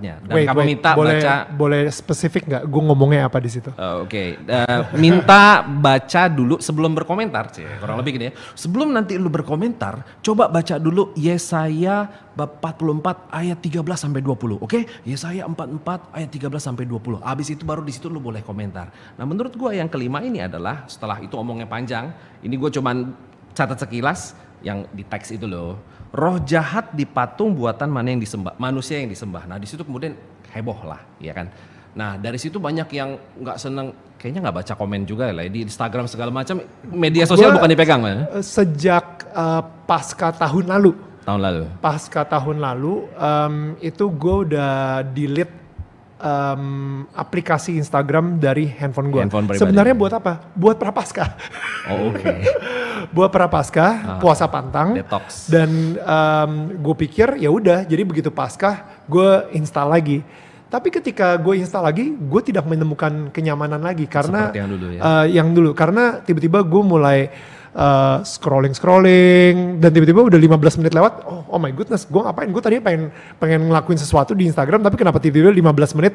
Dan kamu minta boleh spesifik nggak? Gue ngomongnya apa di situ? Oke. Minta baca dulu sebelum berkomentar, kurang lebih gini ya. Sebelum nanti lu berkomentar, coba baca dulu Yesaya bab 44 ayat 13 sampai 20, oke? Yesaya 44 ayat 13 sampai 20. Abis itu baru di situ lu boleh komentar. Nah, menurut gue yang kelima ini adalah setelah itu omongnya panjang, ini gue cuman catat sekilas yang di teks itu loh. Roh jahat di patung buatan mana yang disembah, manusia yang disembah. Nah di situ kemudian heboh lah, ya kan. Nah dari situ banyak yang nggak seneng, kayaknya nggak baca komen juga lah di Instagram segala macam. Media sosial bukan dipegang ya? Sejak pasca tahun lalu. Pasca tahun lalu itu gue udah delete aplikasi Instagram dari handphone gue. Sebenarnya buat apa? Buat prapaskah. Oh, oke. Buat prapaskah, puasa pantang. Detox. Dan gue pikir ya udah, jadi begitu Paskah gue install lagi. Tapi ketika gue install lagi, gue tidak menemukan kenyamanan lagi karena seperti yang dulu ya. Yang dulu karena tiba-tiba gue mulai scrolling dan tiba-tiba udah 15 menit lewat, oh my goodness, gue ngapain? Gue tadi pengen ngelakuin sesuatu di Instagram, tapi kenapa tiba-tiba 15 menit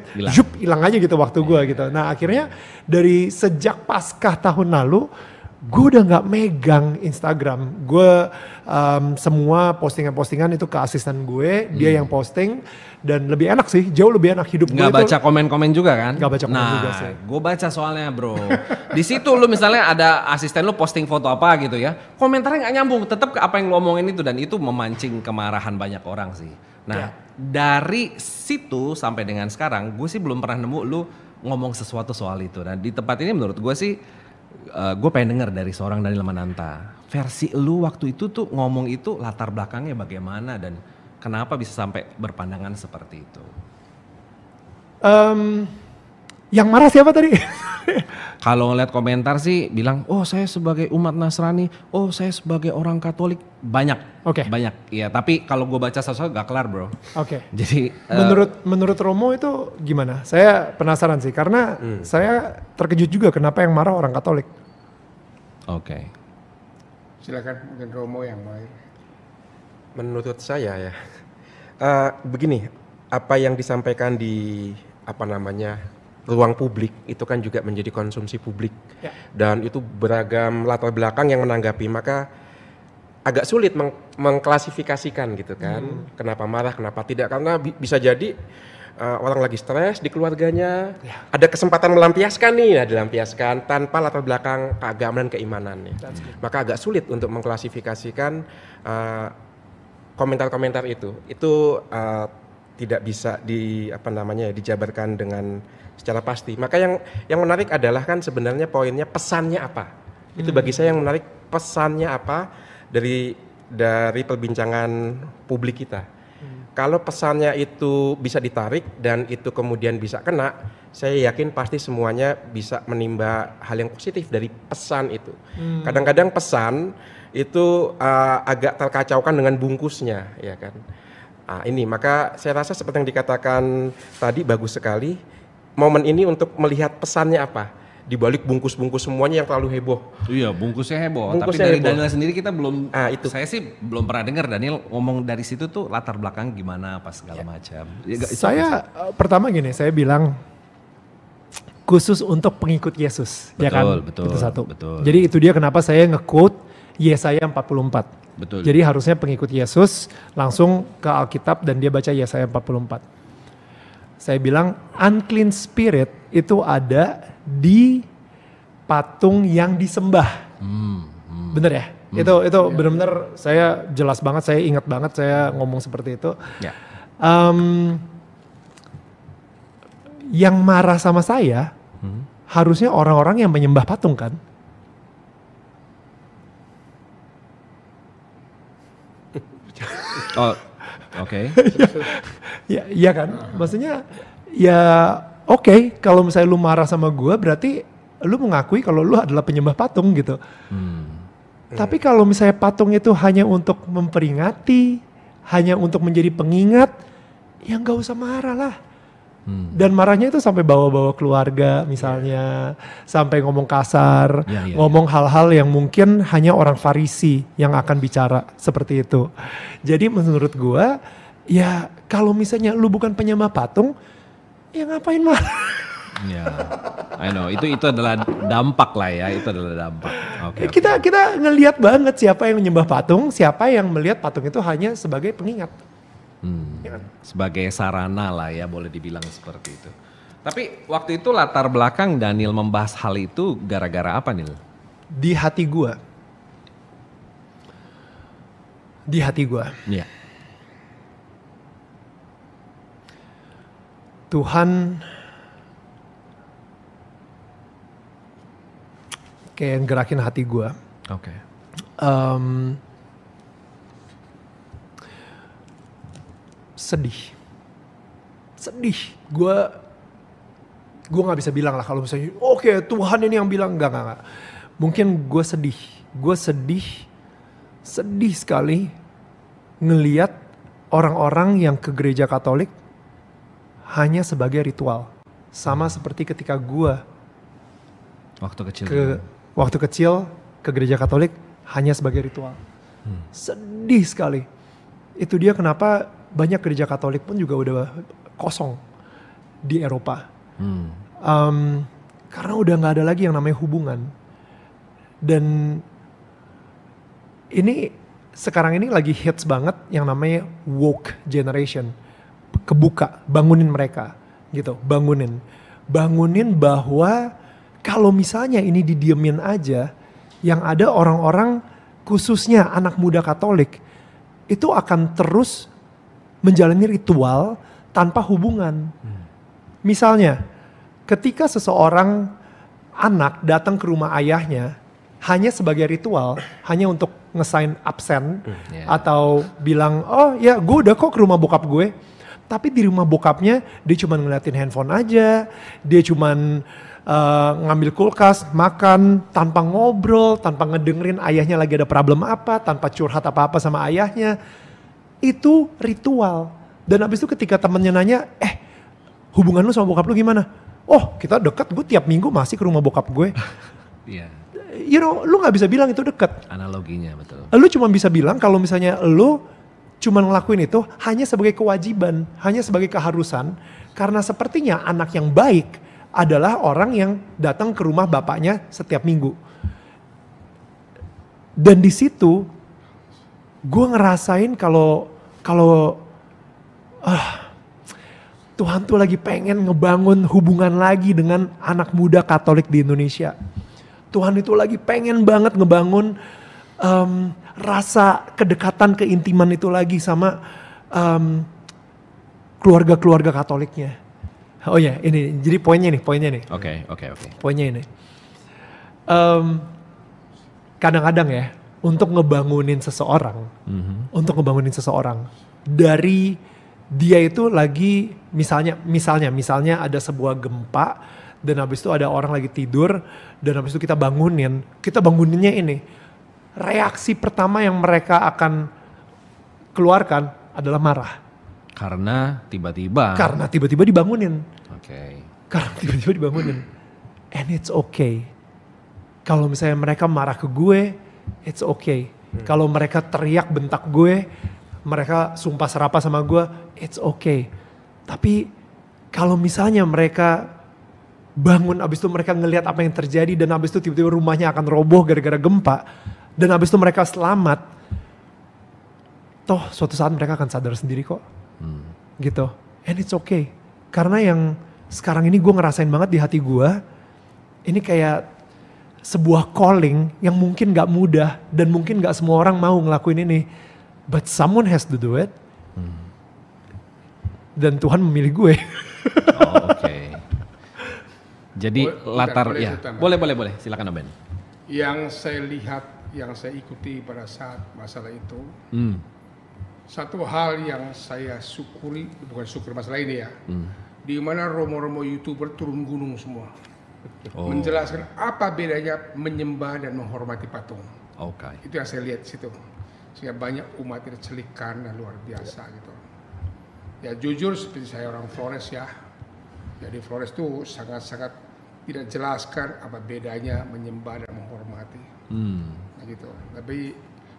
hilang aja gitu waktu gue gitu. Nah akhirnya dari sejak Paskah tahun lalu, gue udah nggak megang Instagram. Gue semua postingan-postingan itu ke asisten gue, dia yang posting. Dan lebih enak sih, jauh lebih enak hidup gue. Nggak baca komen-komen juga kan? Nggak baca komen juga sih. Gue baca soalnya bro. Di situ lu misalnya ada asisten lu posting foto apa gitu ya, komentarnya nggak nyambung, tetap ke apa yang lu omongin itu, dan itu memancing kemarahan banyak orang sih. Nah dari situ sampai dengan sekarang, gue sih belum pernah nemu lu ngomong sesuatu soal itu. Dan di tempat ini menurut gue sih, gue pengen denger dari seorang Daniel Mananta. Versi lu waktu itu tuh ngomong itu latar belakangnya bagaimana dan kenapa bisa sampai berpandangan seperti itu? Yang marah siapa tadi? Kalau ngeliat komentar sih bilang, oh saya sebagai umat Nasrani, oh saya sebagai orang Katolik, banyak. Banyak. Iya, tapi kalau gue baca satu-satu gak kelar bro. Jadi menurut Romo itu gimana? Saya penasaran sih karena saya terkejut juga kenapa yang marah orang Katolik. Silakan mungkin Romo yang mulai. Menurut saya ya, begini, apa yang disampaikan di ruang publik itu kan juga menjadi konsumsi publik, dan itu beragam latar belakang yang menanggapi, maka agak sulit mengklasifikasikan gitu kan, kenapa marah, kenapa tidak, karena bisa jadi orang lagi stres di keluarganya, ada kesempatan melampiaskan dilampiaskan tanpa latar belakang keagamaan dan keimanan, maka agak sulit untuk mengklasifikasikan komentar-komentar itu tidak bisa dijabarkan dengan secara pasti. Maka yang menarik adalah kan sebenarnya poinnya pesannya apa. Itu bagi saya yang menarik, pesannya apa dari perbincangan publik kita. Kalau pesannya itu bisa ditarik dan itu kemudian bisa kena, saya yakin pasti semuanya bisa menimba hal yang positif dari pesan itu. Kadang-kadang pesan itu agak terkacaukan dengan bungkusnya, ya kan. Maka saya rasa seperti yang dikatakan tadi bagus sekali. Momen ini untuk melihat pesannya apa di balik bungkus-bungkus semuanya yang terlalu heboh. Iya, bungkusnya heboh. Tapi dari Daniel sendiri kita belum. Saya sih belum pernah dengar Daniel ngomong dari situ tuh latar belakang gimana apa segala macam. Saya pertama gini, saya bilang khusus untuk pengikut Yesus, ya kan? Betul. Itu satu. Betul. Jadi itu dia kenapa saya nge-quote Yesaya 44. Betul. Jadi harusnya pengikut Yesus langsung ke Alkitab dan dia baca Yesaya 44. Saya bilang unclean spirit itu ada di patung yang disembah. Bener ya? Itu benar-benar saya jelas banget, saya ingat banget saya ngomong seperti itu. Yang marah sama saya harusnya orang-orang yang menyembah patung kan? Iya kan, maksudnya ya oke, kalau misalnya lu marah sama gue berarti lu mengakui kalau lu adalah penyembah patung gitu. Tapi kalau misalnya patung itu hanya untuk memperingati, hanya untuk menjadi pengingat, ya gak usah marah lah. Dan marahnya itu sampai bawa-bawa keluarga misalnya, sampai ngomong kasar, ngomong hal-hal yang mungkin hanya orang Farisi yang akan bicara seperti itu. Jadi menurut gua Ya kalau misalnya lu bukan penyembah patung, ya ngapain marah? Ya, I know. Itu adalah dampak lah ya. Itu adalah dampak. Oke. Kita ngelihat banget siapa yang menyembah patung, siapa yang melihat patung itu hanya sebagai pengingat. Ya kan? Sebagai sarana lah ya, boleh dibilang seperti itu. Tapi waktu itu latar belakang Daniel membahas hal itu gara-gara apa, Nil? Di hati gua. Iya. Tuhan kayak gerakin hati gue. Oke. Sedih. Gue nggak bisa bilang lah kalau misalnya, oke, Tuhan ini yang bilang enggak. Mungkin gue sedih. Gue sedih sekali ngeliat orang-orang yang ke gereja Katolik hanya sebagai ritual. Sama seperti ketika gue waktu kecil ke gereja Katolik hanya sebagai ritual. Sedih sekali. Itu dia kenapa banyak gereja Katolik pun juga udah kosong di Eropa. Karena udah gak ada lagi yang namanya hubungan. Dan ini sekarang ini lagi hits banget yang namanya woke generation. Kebuka, bangunin mereka gitu, bangunin bahwa kalau misalnya ini didiemin aja, yang ada orang-orang khususnya anak muda Katolik itu akan terus menjalani ritual tanpa hubungan. Misalnya ketika seseorang anak datang ke rumah ayahnya hanya sebagai ritual, hanya untuk ngesign absen atau bilang, oh ya gue udah kok ke rumah bokap gue. Tapi di rumah bokapnya dia cuma ngeliatin handphone aja, dia cuma ngambil kulkas, makan, tanpa ngobrol, tanpa ngedengerin ayahnya lagi ada problem apa, tanpa curhat apa-apa sama ayahnya. Itu ritual. Dan abis itu ketika temennya nanya, hubungan lu sama bokap lu gimana? Oh kita deket, gue tiap minggu masih ke rumah bokap gue. Iya. You know, lu gak bisa bilang itu deket. Analoginya betul. Lu cuma bisa bilang kalau misalnya lu cuma ngelakuin itu hanya sebagai kewajiban, hanya sebagai keharusan. Karena sepertinya anak yang baik adalah orang yang datang ke rumah bapaknya setiap minggu. Dan di situ gue ngerasain kalau Tuhan tuh lagi pengen ngebangun hubungan lagi dengan anak muda Katolik di Indonesia. Tuhan itu lagi pengen banget ngebangun rasa kedekatan, keintiman itu lagi sama keluarga-keluarga Katoliknya. Oh ya, ini jadi poinnya nih. Oke. Poinnya ini. Kadang-kadang ya, untuk ngebangunin seseorang dari dia itu lagi misalnya ada sebuah gempa dan habis itu ada orang lagi tidur dan habis itu kita banguninnya ini. Reaksi pertama yang mereka akan keluarkan adalah marah. Karena tiba-tiba dibangunin. Oke. Karena tiba-tiba dibangunin. And it's okay. Kalau misalnya mereka marah ke gue, it's okay. Kalau mereka teriak bentak gue, mereka sumpah serapah sama gue, it's okay. Tapi kalau misalnya mereka bangun, abis itu mereka ngelihat apa yang terjadi dan abis itu tiba-tiba rumahnya akan roboh gara-gara gempa, dan abis itu mereka selamat, toh suatu saat mereka akan sadar sendiri kok. Gitu. And it's okay. Karena yang sekarang ini gue ngerasain banget di hati gue, ini kayak sebuah calling yang mungkin gak mudah dan mungkin gak semua orang mau ngelakuin ini. But someone has to do it. Dan Tuhan memilih gue. Oh, oke. Jadi boleh. Silakan Ben. Yang saya lihat, yang saya ikuti pada saat masalah itu, satu hal yang saya syukuri, bukan syukur masalah ini ya, di mana romo-romo YouTuber turun gunung semua, menjelaskan apa bedanya menyembah dan menghormati patung. Oke. Itu yang saya lihat di situ, sehingga banyak umat tercelikan dan luar biasa gitu. Ya jujur seperti saya orang Flores ya, jadi Flores itu sangat-sangat tidak jelaskan apa bedanya menyembah dan menghormati. Nah, gitu. Tapi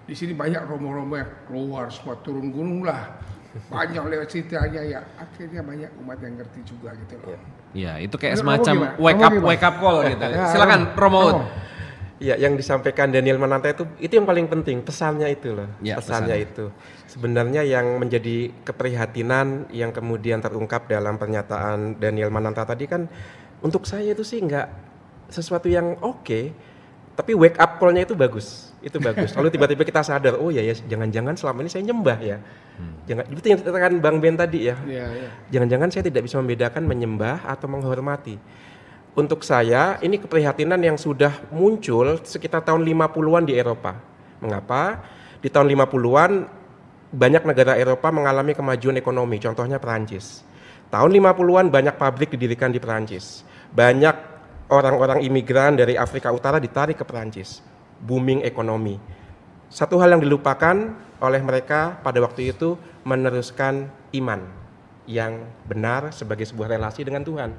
di sini banyak romo-romo yang keluar semua turun gunung lah, banyak lewat ceritanya ya akhirnya banyak umat yang ngerti juga gitu loh. Ya, itu kayak Menurut semacam Romo gimana? wake up call gitu. Ya, Silakan Romo. Ya, yang disampaikan Daniel Mananta itu yang paling penting, pesannya itu loh. Ya, pesannya itu. Sebenarnya yang menjadi keprihatinan yang kemudian terungkap dalam pernyataan Daniel Mananta tadi kan untuk saya itu sih nggak sesuatu yang oke, tapi wake up call-nya itu bagus. Itu bagus. Lalu tiba-tiba kita sadar, oh ya jangan-jangan selama ini saya nyembah ya. Jangan itu yang dikatakan Bang Ben tadi ya. Jangan-jangan saya tidak bisa membedakan menyembah atau menghormati. Untuk saya, ini keprihatinan yang sudah muncul sekitar tahun 50-an di Eropa. Mengapa? Di tahun 50-an banyak negara Eropa mengalami kemajuan ekonomi, contohnya Perancis. Tahun 50-an banyak pabrik didirikan di Perancis. Banyak orang-orang imigran dari Afrika Utara ditarik ke Perancis. Booming ekonomi. Satu hal yang dilupakan oleh mereka pada waktu itu meneruskan iman yang benar sebagai sebuah relasi dengan Tuhan.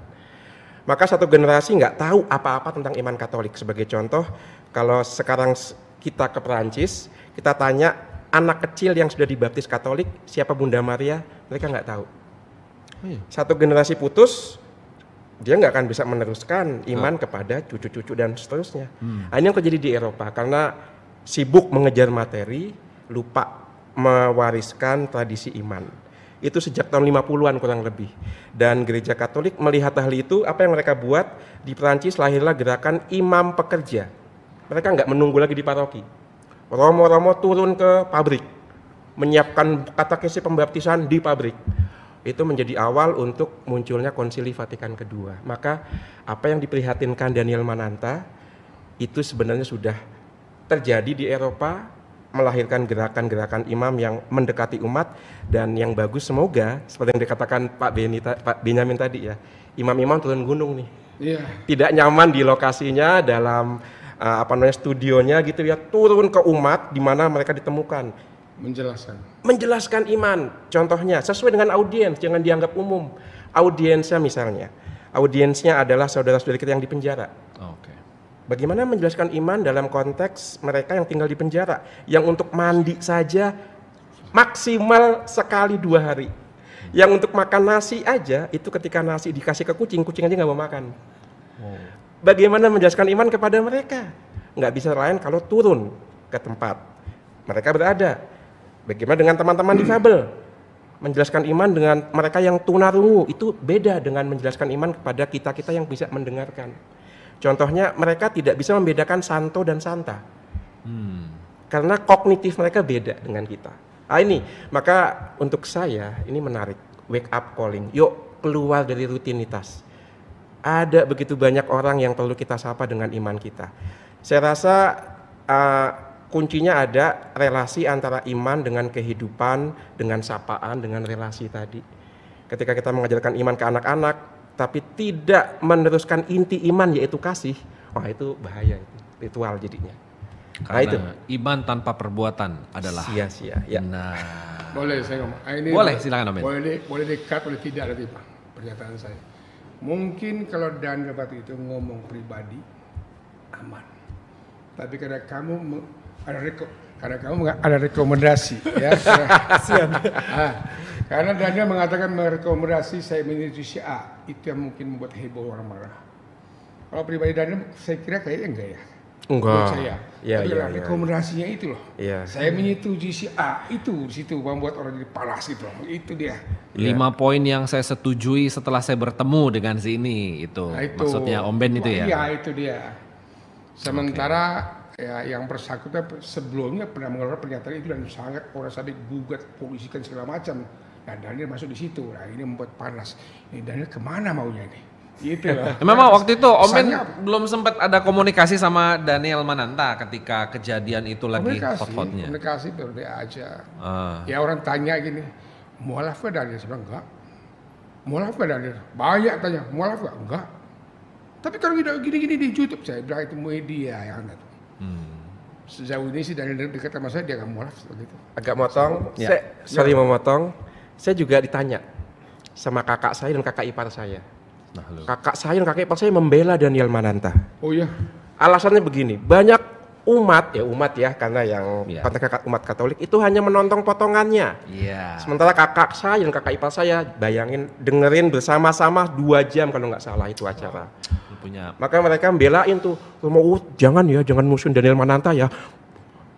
Maka satu generasi nggak tahu apa-apa tentang iman Katolik. Sebagai contoh, kalau sekarang kita ke Perancis, kita tanya anak kecil yang sudah dibaptis Katolik, siapa Bunda Maria, mereka nggak tahu. Satu generasi putus, dia nggak akan bisa meneruskan iman kepada cucu-cucu dan seterusnya. Nah, ini yang terjadi di Eropa, karena sibuk mengejar materi, lupa mewariskan tradisi iman. Itu sejak tahun 50-an kurang lebih. Dan gereja Katolik melihat hal itu, apa yang mereka buat? Di Perancis lahirlah gerakan imam pekerja. Mereka nggak menunggu lagi di paroki. Romo-romo turun ke pabrik, menyiapkan katekesi pembaptisan di pabrik. Itu menjadi awal untuk munculnya Konsili Vatikan II. Maka apa yang diprihatinkan Daniel Mananta, itu sebenarnya sudah terjadi di Eropa, melahirkan gerakan-gerakan imam yang mendekati umat, dan yang bagus semoga seperti yang dikatakan Pak Benyamin tadi ya, imam-imam turun gunung nih, tidak nyaman di lokasinya dalam studionya gitu ya, turun ke umat di mana mereka ditemukan, menjelaskan iman, contohnya sesuai dengan audiens, jangan dianggap umum. Audiensnya misalnya, audiensnya adalah saudara-saudara kita yang di penjara. Bagaimana menjelaskan iman dalam konteks mereka yang tinggal di penjara, yang untuk mandi saja maksimal sekali 2 hari, yang untuk makan nasi aja itu ketika nasi dikasih ke kucing, kucing aja nggak mau makan. Bagaimana menjelaskan iman kepada mereka? Nggak bisa lain kalau turun ke tempat mereka berada. Bagaimana dengan teman-teman difabel? Menjelaskan iman dengan mereka yang tunarungu itu beda dengan menjelaskan iman kepada kita-kita yang bisa mendengarkan. Contohnya mereka tidak bisa membedakan santo dan santa, karena kognitif mereka beda dengan kita. Ini maka untuk saya ini menarik, wake up calling. Yuk keluar dari rutinitas. Ada begitu banyak orang yang perlu kita sapa dengan iman kita. Saya rasa kuncinya ada relasi antara iman dengan kehidupan, dengan sapaan, dengan relasi tadi. Ketika kita mengajarkan iman ke anak-anak, tapi tidak meneruskan inti iman yaitu kasih, wah itu bahaya, itu ritual jadinya. Karena itu iman tanpa perbuatan adalah sia-sia. Ya. Nah, boleh saya ngomong. Ini boleh, silakan Om Ben. Boleh dekat, boleh tidak nanti Pak pernyataan saya. Mungkin kalau Daniel waktu itu ngomong pribadi aman, tapi karena kamu ada rekomendasi, ya. Karena Daniel mengatakan merekomendasi saya menyetujui si A, itu yang mungkin membuat heboh orang marah. Kalau pribadi Daniel, saya kira kayaknya enggak ya. Enggak. Saya. Tapi rekomendasinya itu loh. Saya menyetujui si A, itu di situ membuat orang jadi panas gitu. Itu dia. 5 poin yang saya setujui setelah saya bertemu dengan si ini itu. Nah, itu maksudnya Om Ben itu ya. Iya, itu dia. Sementara ya yang bersangkutan sebelumnya pernah mengeluarkan pernyataan itu dan sangat orang sampai gugat polisikan segala macam. Nah, Daniel masuk di situ. Nah, ini membuat panas. Ini Daniel kemana maunya ini? Gitu loh. Memang waktu itu Om Ben belum sempat ada komunikasi sama Daniel Mananta ketika kejadian itu lagi hot-hotnya. Komunikasi berdua aja. Ya orang tanya gini, mualaf gak Daniel? Saya bilang enggak. Mualaf gak Daniel? Banyak tanya, mualaf gak? Enggak. Tapi kalau gini-gini di YouTube, saya bilang itu media yang ada. Sejauh ini sih Daniel dekat sama saya, dia gak mualaf seperti itu. Agak motong, sorry memotong. Saya juga ditanya sama kakak saya dan kakak ipar saya. Kakak saya dan kakak ipar saya membela Daniel Mananta. Oh iya? Alasannya begini, banyak umat ya karena yang konteks umat Katolik itu hanya menonton potongannya. Sementara kakak saya dan kakak ipar saya bayangin dengerin bersama-sama 2 jam kalau nggak salah itu acara. Maka mereka belain tuh, jangan musuhin Daniel Mananta ya.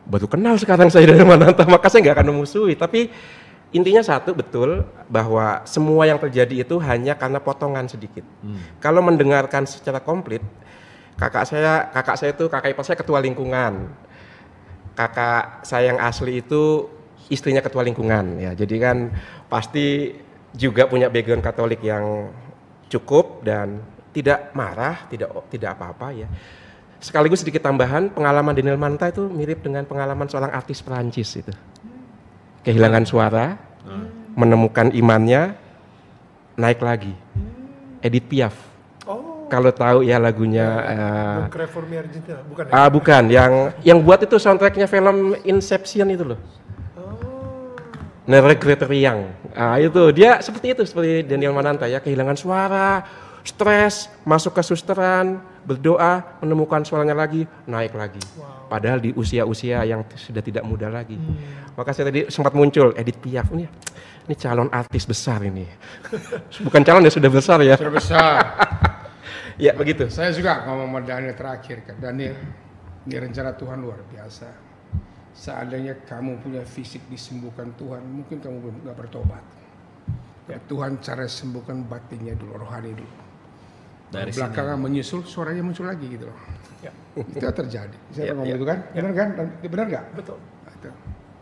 Baru kenal sekarang saya Daniel Mananta, maka saya nggak akan memusuhi. Tapi intinya satu, betul bahwa semua yang terjadi itu hanya karena potongan sedikit. Kalau mendengarkan secara komplit, kakak ipar saya ketua lingkungan. Kakak saya yang asli itu istrinya ketua lingkungan ya. Jadi kan pasti juga punya background Katolik yang cukup dan tidak marah, tidak apa-apa ya. Sekaligus sedikit tambahan, pengalaman Daniel Mananta itu mirip dengan pengalaman seorang artis Perancis itu. Kehilangan suara, menemukan imannya, naik lagi. Edith Piaf. Kalau tahu ya lagunya. Bukan ya? Bukan, yang buat itu soundtracknya film Inception itu loh. Ne regrette rien. Itu dia seperti Daniel Mananta ya, kehilangan suara, stres, masuk ke susteran, berdoa, menemukan suaranya lagi, naik lagi. Padahal di usia-usia yang sudah tidak muda lagi. Maka saya tadi sempat muncul Edith Piaf, ini calon artis besar ini. Bukan calon, ya sudah besar ya. Sudah besar. Ya begitu. Saya juga ngomong sama Daniel terakhir kan, Daniel, ini rencana Tuhan luar biasa. Seandainya kamu punya fisik disembuhkan Tuhan, mungkin kamu belum nggak bertobat. Ya, Tuhan cara sembuhkan batinnya dulu, rohani dulu. Dari belakangan menyusul, suaranya muncul lagi gitu loh. Ya. Itu terjadi. Saya ngomong itu kan, benar kan? Benar nggak? Betul.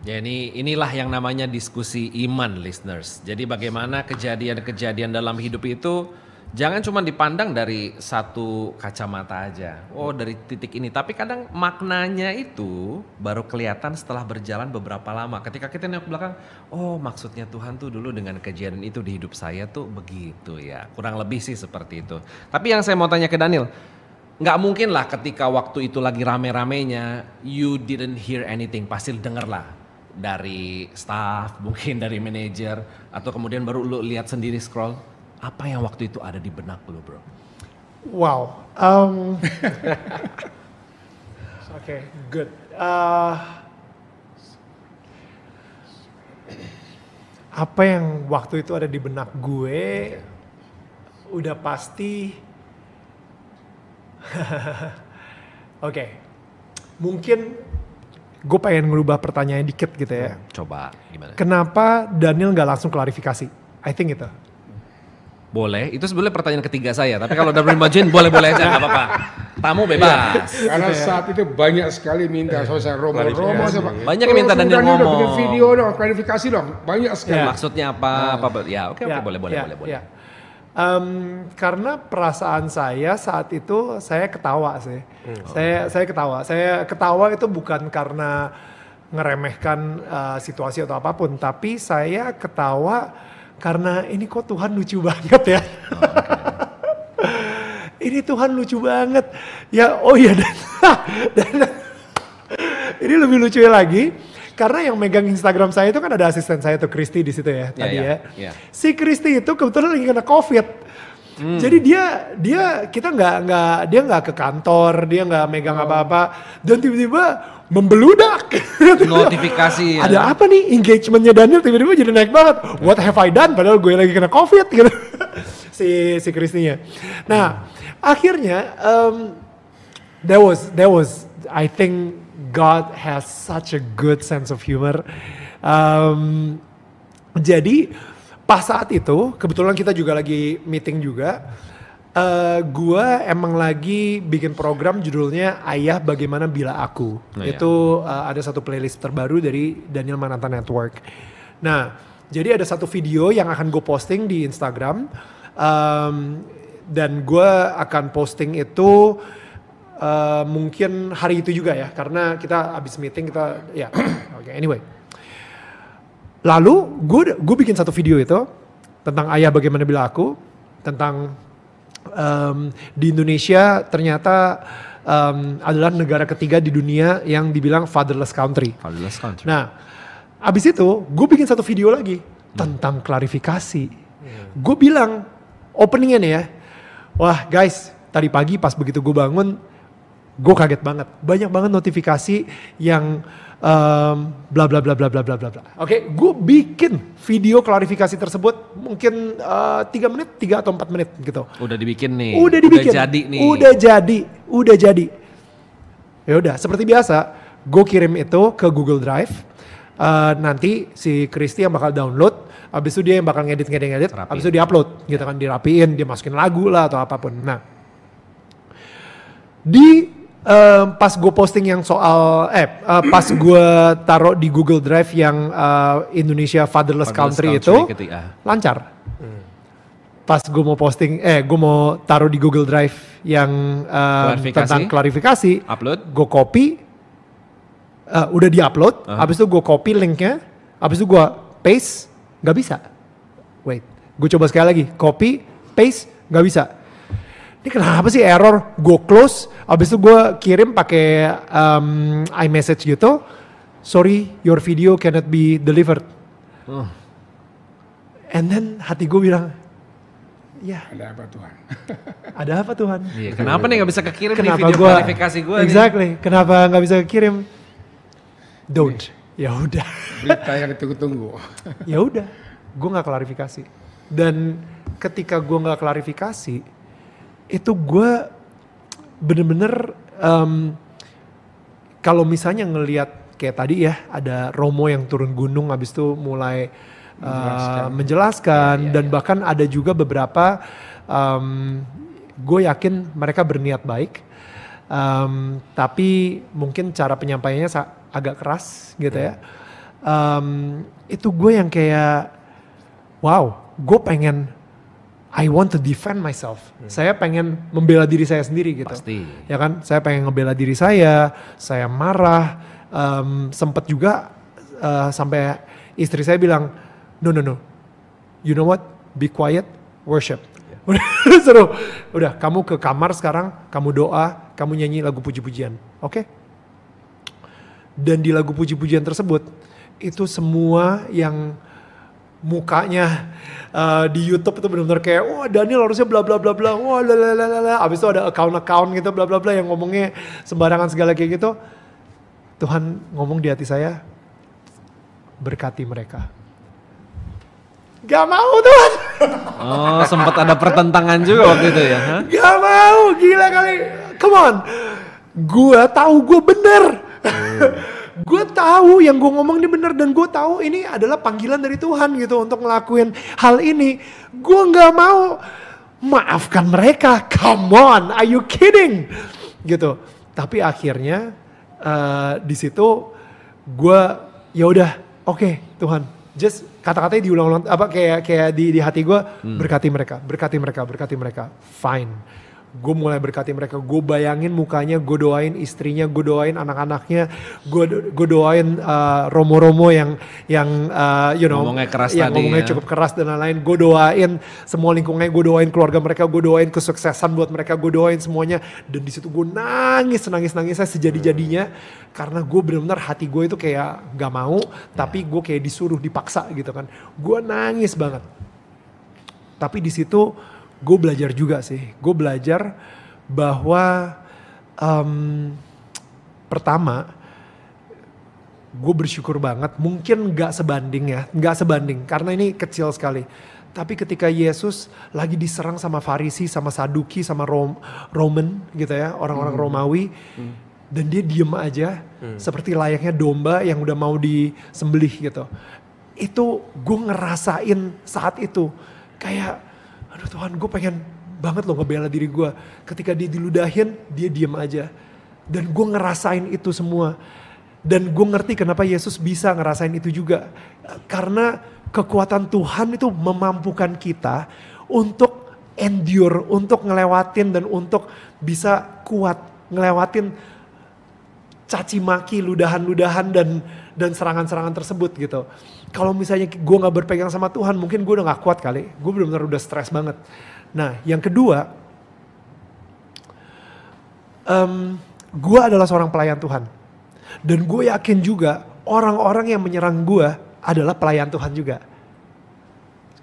Jadi inilah yang namanya diskusi iman, listeners. Jadi bagaimana kejadian-kejadian dalam hidup itu jangan cuma dipandang dari satu kacamata aja. Oh, dari titik ini. Tapi kadang maknanya itu baru kelihatan setelah berjalan beberapa lama. Ketika kita nengok ke belakang, oh maksudnya Tuhan tuh dulu dengan kejadian itu di hidup saya tuh begitu ya. Kurang lebih sih seperti itu. Tapi yang saya mau tanya ke Daniel, nggak mungkin lah ketika waktu itu lagi rame-ramenya, you didn't hear anything. Pasti denger lah dari staff, mungkin dari manajer, atau kemudian baru lu lihat sendiri scroll. Apa yang waktu itu ada di benak lu, bro? Wow. Oke, good. Apa yang waktu itu ada di benak gue, udah pasti. Oke, mungkin gue pengen ngerubah pertanyaan dikit gitu ya. Coba gimana? Kenapa Daniel nggak langsung klarifikasi? I think itu. Boleh, itu sebenarnya pertanyaan ketiga saya. Tapi kalau udah bermajuin boleh-boleh aja, nggak apa-apa. Tamu bebas. Karena saat itu banyak sekali minta saya Romo. Banyak yang minta Daniel ngomong. Bikin video dong, klarifikasi dong. Banyak sekali. Maksudnya apa? Ya, oke, boleh. Ya. Karena perasaan saya saat itu saya ketawa sih. Saya ketawa. Saya ketawa itu bukan karena ngeremehkan situasi atau apapun, tapi saya ketawa karena ini kok Tuhan lucu banget ya. Ini Tuhan lucu banget. Ya, oh iya dan ini lebih lucunya lagi karena yang megang Instagram saya itu kan ada asisten saya tuh Kristi di situ ya tadi ya. Si Kristi itu kebetulan lagi kena COVID. Jadi dia kita nggak ke kantor, dia nggak megang apa-apa dan tiba-tiba membeludak. Notifikasi. Ada apa nih engagementnya Daniel tiba-tiba jadi naik banget. What have I done? Padahal gue lagi kena COVID gitu. si Kristinya. Nah akhirnya there was I think God has such a good sense of humor. Jadi pas saat itu kebetulan kita juga lagi meeting juga. Gue emang lagi bikin program judulnya Ayah Bagaimana Bila Aku. Itu ada satu playlist terbaru dari Daniel Mananta Network. Nah, jadi ada satu video yang akan gue posting di Instagram. Dan gue akan posting itu mungkin hari itu juga ya. Karena kita abis meeting kita ya. Oke, anyway. Lalu gue bikin satu video itu tentang Ayah Bagaimana Bila Aku. Tentang di Indonesia ternyata adalah negara ketiga di dunia yang dibilang fatherless country. Nah, abis itu gue bikin satu video lagi tentang klarifikasi. Gue bilang openingnya nih ya, wah guys, tadi pagi pas begitu gue bangun, gue kaget banget. Banyak banget notifikasi yang bla bla bla bla bla bla bla. Oke, gue bikin video klarifikasi tersebut mungkin 3 menit, 3 atau 4 menit gitu. Udah dibikin nih. Udah dibikin. Udah jadi nih. Udah jadi. Ya udah, seperti biasa, gue kirim itu ke Google Drive. Nanti si Kristi yang bakal download, abis itu dia yang bakal ngedit, abis itu dia upload, gitu kan, dirapiin, dia masukin lagu lah atau apapun. Nah, pas gue posting yang soal, pas gue taruh di Google Drive yang Indonesia Fatherless Country itu, lancar. Pas gue mau posting, gue mau taruh di Google Drive yang tentang klarifikasi, gue copy, udah di-upload, habis itu gue copy linknya, habis itu gue paste, gak bisa. Wait, gue coba sekali lagi, copy, paste, gak bisa. Ini kenapa sih error? Gue close, habis itu gue kirim pakai iMessage gitu, sorry, your video cannot be delivered. And then hati gue bilang, ya. Ada apa Tuhan? Ada apa Tuhan? Iya, kenapa nih gak bisa kekirim nih Kenapa video klarifikasi gue exactly, kenapa gak bisa kekirim? Don't. Ya udah. Berita yang ditunggu-tunggu. Ya udah, gue nggak klarifikasi. Dan ketika gue nggak klarifikasi, itu gue bener-bener kalau misalnya ngelihat kayak tadi ya, ada Romo yang turun gunung, habis itu mulai menjelaskan, dan bahkan ada juga beberapa, gue yakin mereka berniat baik, tapi mungkin cara penyampaiannya agak keras gitu ya. Itu gue yang kayak, wow, gue pengen, I want to defend myself. Saya pengen membela diri saya sendiri gitu. Pasti. Ya kan, saya pengen ngebela diri saya marah, sempet juga sampai istri saya bilang, no, you know what, be quiet, worship. Seru, udah kamu ke kamar sekarang, kamu doa, kamu nyanyi lagu puji-pujian, oke? Dan di lagu puji-pujian tersebut, itu semua yang mukanya di YouTube itu benar-benar kayak, wah Daniel harusnya bla bla bla bla, wah lalalala. Abis itu ada account gitu bla bla bla yang ngomongnya sembarangan segala kayak gitu. Tuhan ngomong di hati saya, berkati mereka. Gak mau Tuhan. Oh, sempat ada pertentangan juga waktu itu ya? Huh? Gak mau, gila kali. Come on. Gue tahu gue bener. Gue tahu yang gue ngomong ini bener, dan gue tahu ini adalah panggilan dari Tuhan gitu untuk ngelakuin hal ini. Gue nggak mau maafkan mereka. Come on, are you kidding? Gitu. Tapi akhirnya di situ gue ya udah, oke, Tuhan, just kata-katanya diulang-ulang, apa kayak di hati gue, berkati mereka, fine. Gue mulai berkati mereka, gue bayangin mukanya, gue doain istrinya, gue doain anak-anaknya, gue doain romo-romo yang you know, ngomongnya keras yang tadi ngomongnya ya, cukup keras dan lain-lain. Gue doain semua lingkungannya, gue doain keluarga mereka, gue doain kesuksesan buat mereka, gue doain semuanya. Dan di situ gue nangis saya sejadi-jadinya, karena gue benar-benar hati gue itu kayak gak mau, tapi gue kayak disuruh, dipaksa gitu kan. Gue nangis banget. Tapi di situ gue belajar juga sih. Gue belajar bahwa pertama, gue bersyukur banget. Mungkin gak sebanding karena ini kecil sekali. Tapi ketika Yesus lagi diserang sama Farisi, sama Saduki, sama Roman gitu ya, orang-orang Romawi, dan dia diem aja, seperti layaknya domba yang udah mau disembelih gitu. Itu gue ngerasain saat itu kayak, aduh Tuhan, gue pengen banget loh ngebela diri gue. Ketika dia diludahin, dia diem aja. Dan gue ngerasain itu semua. Dan gue ngerti kenapa Yesus bisa ngerasain itu juga. Karena kekuatan Tuhan itu memampukan kita untuk endure, untuk ngelewatin dan untuk bisa kuat ngelewatin caci maki, ludahan-ludahan dan serangan-serangan tersebut gitu. Kalau misalnya gue gak berpegang sama Tuhan, mungkin gue udah gak kuat kali. Gue benar-benar udah stres banget. Nah, yang kedua, gue adalah seorang pelayan Tuhan. Dan gue yakin juga orang-orang yang menyerang gue adalah pelayan Tuhan juga.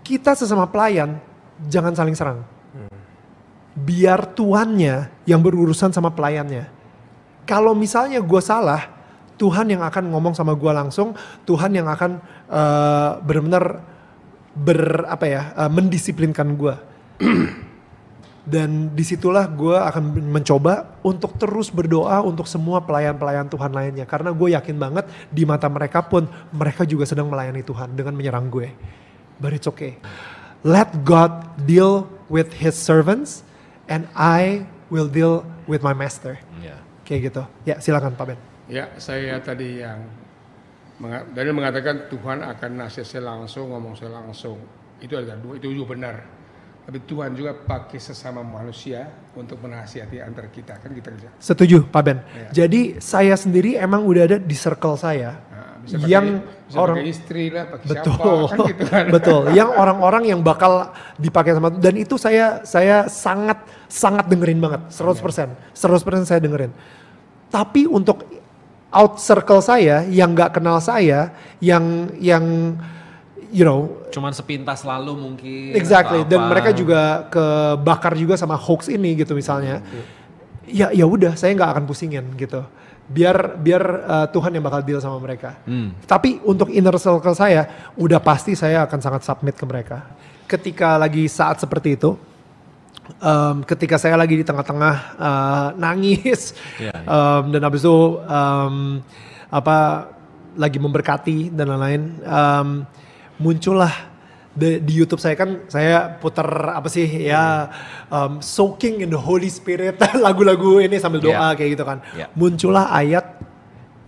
Kita sesama pelayan, jangan saling serang. Biar tuannya yang berurusan sama pelayannya. Kalau misalnya gue salah, Tuhan yang akan ngomong sama gue langsung, Tuhan yang akan benar-benar mendisiplinkan gue. Dan disitulah gue akan mencoba untuk terus berdoa untuk semua pelayan-pelayan Tuhan lainnya. Karena gue yakin banget di mata mereka pun mereka juga sedang melayani Tuhan dengan menyerang gue. But it's okay. Let God deal with His servants and I will deal with my master. Yeah. Kayak gitu. Ya silakan Pak Ben. Ya, saya tadi yang Daniel mengatakan Tuhan akan nasihat saya langsung, ngomong saya langsung. Itu ada dua, itu juga benar. Tapi Tuhan juga pakai sesama manusia untuk menasihati antar kita, kan kita kerja. Setuju Pak Ben. Ya. Jadi saya sendiri emang udah ada di circle saya Nah, bisa yang bisa orang pakai istri lah, pakai betul, siapa, kan gitu kan. betul. Yang orang-orang yang bakal dipakai sama, dan itu saya sangat dengerin banget, 100%, 100% saya dengerin. Tapi untuk out circle saya yang nggak kenal saya, yang you know, Cuman sepintas lalu mungkin. exactly. atau Dan apa. mereka juga kebakar juga sama hoax ini gitu misalnya. Ya udah, saya nggak akan pusingin gitu. Biar Tuhan yang bakal deal sama mereka. Tapi untuk inner circle saya, udah pasti saya akan sangat submit ke mereka. Ketika lagi saat seperti itu, ketika saya lagi di tengah-tengah nangis, dan habis itu lagi memberkati dan lain-lain, muncullah di YouTube saya kan saya putar soaking in the Holy Spirit lagu-lagu ini sambil doa kayak gitu kan. Muncullah ayat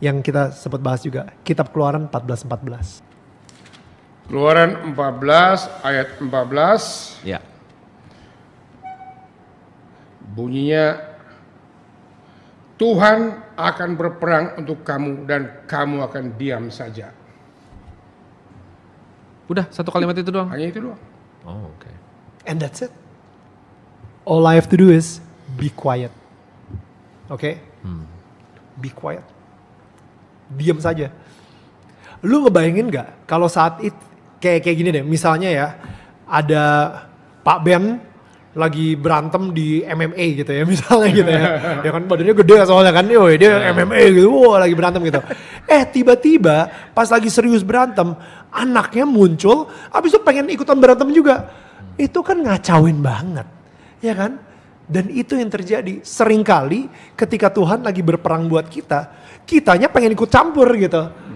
yang kita sempat bahas juga, Kitab Keluaran 14:14. Keluaran 14 ayat 14. Ya. Bunyinya, Tuhan akan berperang untuk kamu dan kamu akan diam saja. Udah satu kalimat itu doang. Hanya itu doang. Oh, oke. And that's it. All I have to do is be quiet. Oke? Be quiet. Diam saja. Lu ngebayangin gak kalau saat itu kayak gini deh, misalnya ya ada Pak Ben lagi berantem di MMA gitu ya, misalnya gitu ya. Ya kan badannya gede soalnya kan, dia MMA gitu, lagi berantem gitu. Tiba-tiba pas lagi serius berantem, anaknya muncul, abis itu pengen ikutan berantem juga. Itu kan ngacauin banget, ya kan? Dan itu yang terjadi seringkali ketika Tuhan lagi berperang buat kita, kitanya pengen ikut campur gitu.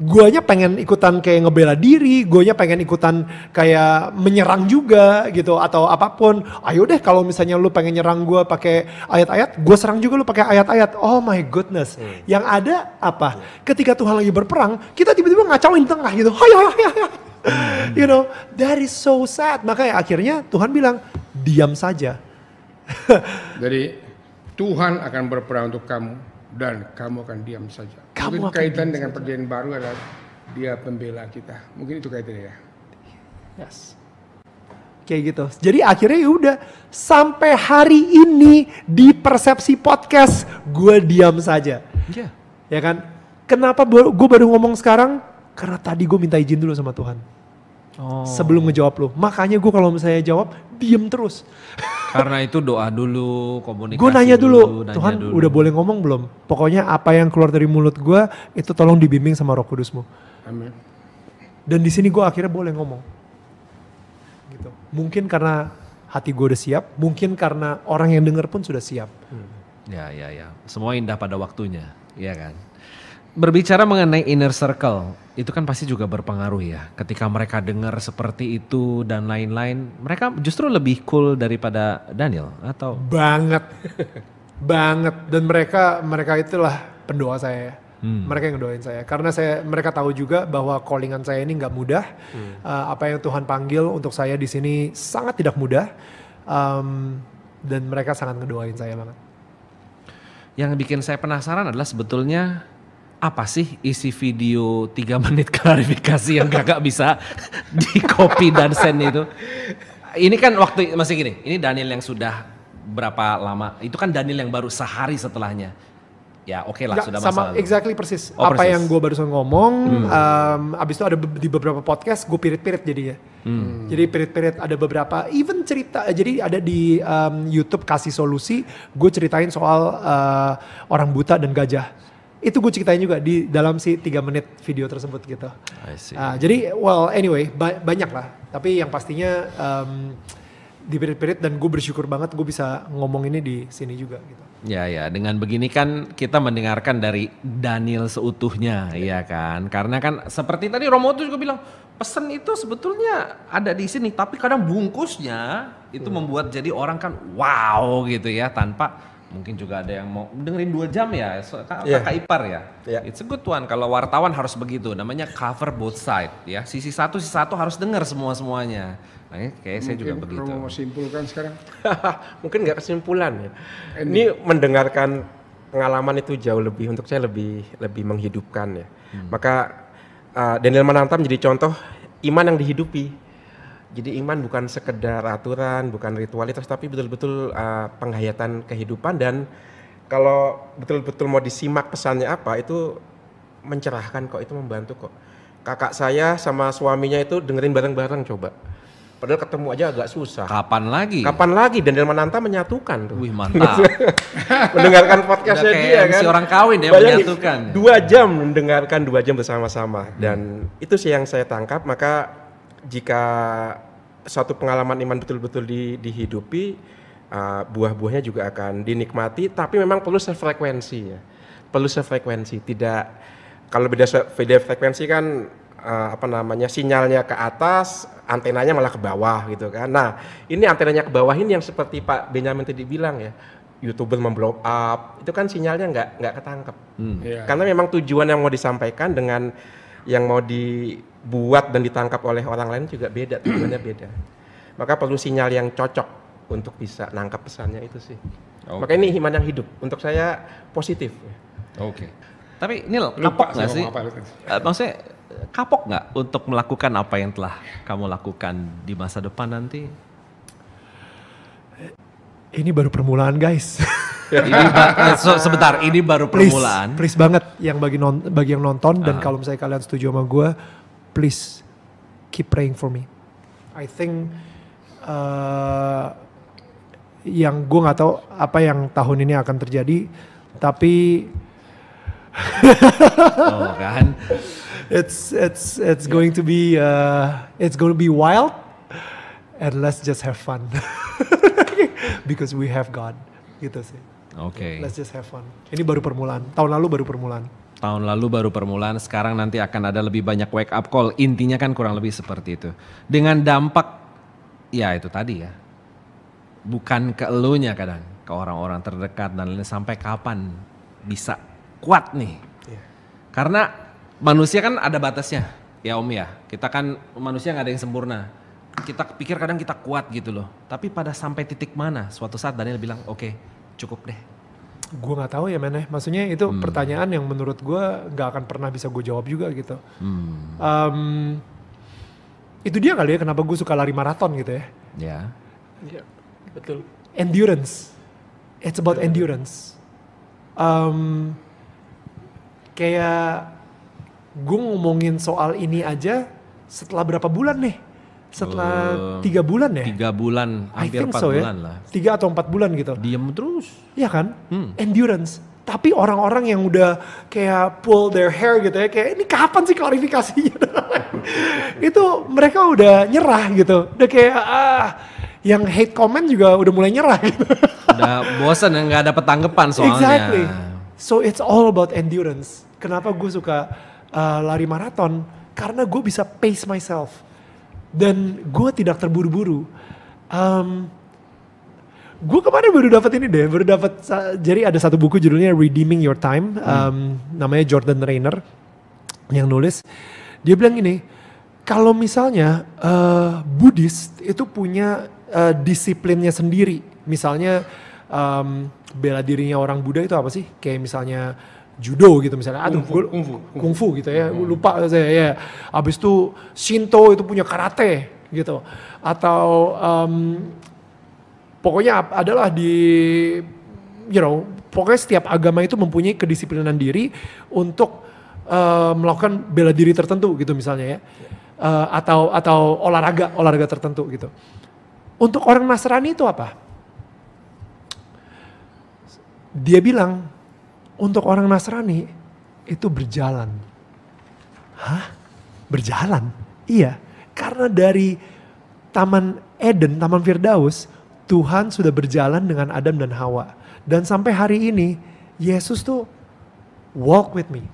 Guanya pengen ikutan kayak ngebela diri, guanya pengen ikutan kayak menyerang juga gitu atau apapun. Ayo deh kalau misalnya lu pengen nyerang gua pakai ayat-ayat, gua serang juga lu pakai ayat-ayat. Oh my goodness. Yang ada apa? Ketika Tuhan lagi berperang, kita tiba-tiba ngacauin tengah gitu. You know, that is so sad. Makanya akhirnya Tuhan bilang, diam saja. Jadi Tuhan akan berperang untuk kamu dan kamu akan diam saja. Kamu Mungkin akan kaitan diam dengan saja. perjanjian baru adalah dia pembela kita. Mungkin itu kaitannya ya. Yes. Kayak gitu. Jadi akhirnya ya udah sampai hari ini di Persepsi Podcast gue diam saja. Iya. Ya kan? Kenapa gue baru ngomong sekarang? Karena tadi gue minta izin dulu sama Tuhan. Oh. Sebelum ngejawab lu. Makanya gue kalau misalnya jawab, diem terus. Karena itu doa dulu, komunikasi. Gue nanya dulu, nanya Tuhan dulu. udah boleh ngomong belum? Pokoknya apa yang keluar dari mulut gue, itu tolong dibimbing sama Roh Kudusmu. Amin. Dan di sini gue akhirnya boleh ngomong. Gitu. Mungkin karena hati gue udah siap, mungkin karena orang yang denger pun sudah siap. Ya. Semua indah pada waktunya, ya kan. Berbicara mengenai inner circle, itu kan pasti juga berpengaruh ya. Ketika mereka dengar seperti itu dan lain-lain, mereka justru lebih cool daripada Daniel atau? Banget. Dan mereka itulah pendoa saya. Mereka yang ngedoain saya. Karena mereka tahu juga bahwa callingan saya ini nggak mudah. Apa yang Tuhan panggil untuk saya di sini sangat tidak mudah. Dan mereka sangat ngedoain saya banget. Yang bikin saya penasaran adalah sebetulnya apa sih isi video 3 menit klarifikasi yang kakak bisa di copy dan send itu? Ini kan waktu masih gini, ini Daniel yang sudah berapa lama, itu kan Daniel yang baru sehari setelahnya. ya oke lah Nggak, sudah sama masa lalu. exactly persis. Oh, Apa persis. yang gue barusan ngomong, abis itu ada di beberapa podcast gue pirit-pirit jadinya. Jadi pirit-pirit ada beberapa, even cerita, jadi ada di YouTube Kasih Solusi, gue ceritain soal orang buta dan gajah. Itu gue ceritain juga di dalam si 3 menit video tersebut gitu. I see. Jadi well anyway banyak lah. Tapi yang pastinya di pirit-pirit dan gue bersyukur banget gue bisa ngomong ini di sini juga gitu. Ya, dengan begini kan kita mendengarkan dari Daniel seutuhnya, ya kan? Karena kan seperti tadi Romo tuh juga bilang, pesan itu sebetulnya ada di sini, tapi kadang bungkusnya itu membuat jadi orang kan wow gitu ya, tanpa mungkin juga ada yang mau dengerin 2 jam ya, kakak ipar ya. It's a good one, kalau wartawan harus begitu, namanya cover both side ya. Sisi satu harus dengar semuanya. Nah, kayak saya juga begitu. Romo mau simpulkan sekarang. Mungkin nggak kesimpulan ya. Ini mendengarkan pengalaman itu jauh lebih, untuk saya lebih menghidupkan ya. Maka Daniel Mananta menjadi contoh iman yang dihidupi. Jadi iman bukan sekedar aturan, bukan ritualitas, tapi betul-betul penghayatan kehidupan, dan kalau betul-betul mau disimak pesannya apa, itu mencerahkan kok, itu membantu kok. Kakak saya sama suaminya itu dengerin bareng-bareng coba. Padahal ketemu aja agak susah. Kapan lagi? Daniel Mananta menyatukan tuh. Wih, mantap. Mendengarkan podcastnya Udah dia kayak kan. MC orang kawin ya, Bayangin, menyatukan. 2 jam mendengarkan, 2 jam bersama-sama. Dan itu sih yang saya tangkap. Maka jika suatu pengalaman iman betul-betul dihidupi, buah-buahnya juga akan dinikmati. Tapi memang perlu sefrekuensi ya. Perlu sefrekuensi. Tidak, kalau beda frekuensi kan sinyalnya ke atas, antenanya malah ke bawah gitu kan. Nah, ini antenanya ke bawah ini yang seperti Pak Benjamin tadi bilang ya, YouTuber memblow up, itu kan sinyalnya nggak ketangkep. Karena memang tujuan yang mau disampaikan dengan yang mau dibuat dan ditangkap oleh orang lain juga beda, tujuannya beda. Maka perlu sinyal yang cocok untuk bisa nangkap pesannya itu sih. Maka ini iman yang hidup, untuk saya positif. Oke. Tapi Nil, kapok nggak sih? Maksudnya kapok nggak untuk melakukan apa yang telah kamu lakukan di masa depan nanti? Ini baru permulaan guys. Sebentar, ini baru permulaan. Please banget yang bagi yang nonton, dan kalau misalnya kalian setuju sama gue, please keep praying for me. I think yang gue nggak tahu apa yang tahun ini akan terjadi, tapi Oh kan. it's going to be wild, and let's just have fun because we have God, gitu sih. Oke. Let's just have fun. Ini baru permulaan. Tahun lalu baru permulaan. Tahun lalu baru permulaan, sekarang nanti akan ada lebih banyak wake up call. Intinya kan kurang lebih seperti itu. Dengan dampak, ya itu tadi ya. Bukan ke elunya kadang, ke orang-orang terdekat dan lain, sampai kapan bisa kuat nih. Karena manusia kan ada batasnya, ya Om ya. Kita kan manusia gak ada yang sempurna. Kita pikir kadang kita kuat gitu loh. Tapi pada sampai titik mana, suatu saat Daniel bilang, oke, cukup deh. Gue nggak tahu ya men. Maksudnya itu pertanyaan yang menurut gue nggak akan pernah bisa gue jawab juga gitu. Itu dia kali ya kenapa gue suka lari maraton gitu ya. Ya. Iya, betul. Endurance. It's about endurance. Kayak gue ngomongin soal ini aja setelah berapa bulan nih? Setelah 3 bulan ya? 3 bulan, hampir 4 bulan lah. 3 atau 4 bulan gitu. Diem terus. Iya kan? Endurance. Tapi orang-orang yang udah kayak pull their hair gitu ya, kayak ini kapan sih klarifikasinya? Itu mereka udah nyerah gitu. Udah kayak yang hate comment juga udah mulai nyerah gitu. Udah bosan ya, gak dapet tanggapan soalnya. Exactly. So it's all about endurance. Kenapa gue suka lari maraton? Karena gue bisa pace myself. Dan gue tidak terburu-buru. Gue kemarin baru dapat ini deh, jadi ada satu buku judulnya Redeeming Your Time, namanya Jordan Rainer yang nulis. Dia bilang gini, kalau misalnya Buddhis itu punya disiplinnya sendiri, misalnya bela dirinya orang Buddha itu apa sih? Kayak misalnya judo gitu misalnya, kungfu gitu ya, lupa saya ya. Abis itu Shinto itu punya karate gitu, atau pokoknya adalah di pokoknya setiap agama itu mempunyai kedisiplinan diri untuk melakukan bela diri tertentu gitu misalnya ya. Atau olahraga tertentu gitu. Untuk orang Nasrani itu apa? Dia bilang untuk orang Nasrani itu berjalan. Hah? Berjalan? Iya. Karena dari Taman Eden, Taman Firdaus, Tuhan sudah berjalan dengan Adam dan Hawa. Dan sampai hari ini Yesus tuh walk with me.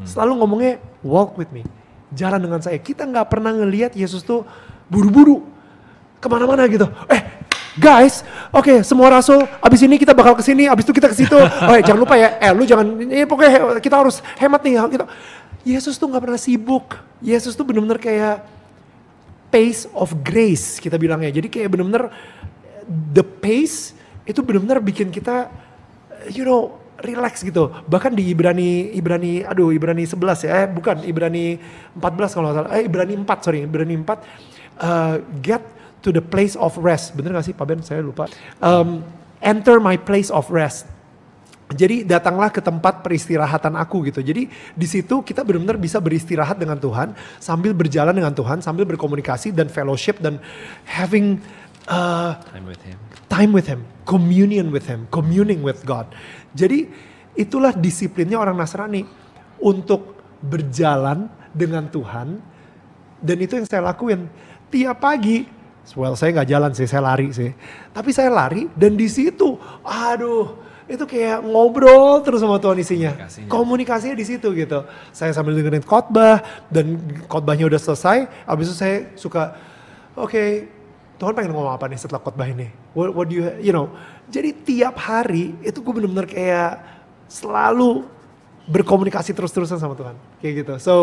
Selalu ngomongnya walk with me. Jalan dengan saya. Kita gak pernah ngelihat Yesus tuh buru-buru kemana-mana gitu. Guys, oke, semua rasul, abis ini kita bakal kesini, abis itu kita ke situ. Jangan lupa ya, lu jangan, pokoknya kita harus hemat nih. Gitu. Yesus tuh gak pernah sibuk. Yesus tuh bener-bener kayak pace of grace kita bilangnya. Jadi kayak bener-bener the pace itu bener-bener bikin kita, relax gitu. Bahkan di Ibrani 11 ya, Ibrani 14 kalau nggak salah. Ibrani 4, get to the place of rest. Bener gak sih Pak Ben? Saya lupa. Enter my place of rest. Jadi datanglah ke tempat peristirahatan aku gitu. Jadi di situ kita benar-benar bisa beristirahat dengan Tuhan, sambil berjalan dengan Tuhan, sambil berkomunikasi dan fellowship dan having time with him, communion with him, communing with God. Jadi itulah disiplinnya orang Nasrani untuk berjalan dengan Tuhan, dan itu yang saya lakuin tiap pagi. Well, saya nggak jalan sih, saya lari sih. Tapi saya lari dan di situ, itu kayak ngobrol terus sama Tuhan isinya. Komunikasinya di situ gitu. Saya sambil dengerin khotbah dan khotbahnya udah selesai. Abis itu saya suka, oke, Tuhan pengen ngomong apa nih setelah khotbah ini? What do you know? Jadi tiap hari itu gue bener-bener kayak selalu berkomunikasi terus-terusan sama Tuhan. Kayak gitu. So,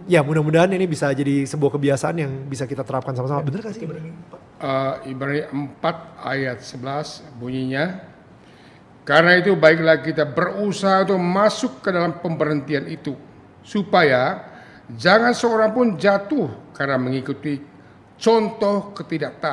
mudah-mudahan ini bisa jadi sebuah kebiasaan yang bisa kita terapkan sama-sama. Bener gak sih Ibrani? Ibrani 4 ayat 11 bunyinya, karena itu baiklah kita berusaha untuk masuk ke dalam pemberhentian itu, supaya jangan seorang pun jatuh karena mengikuti contoh ketidaktaatan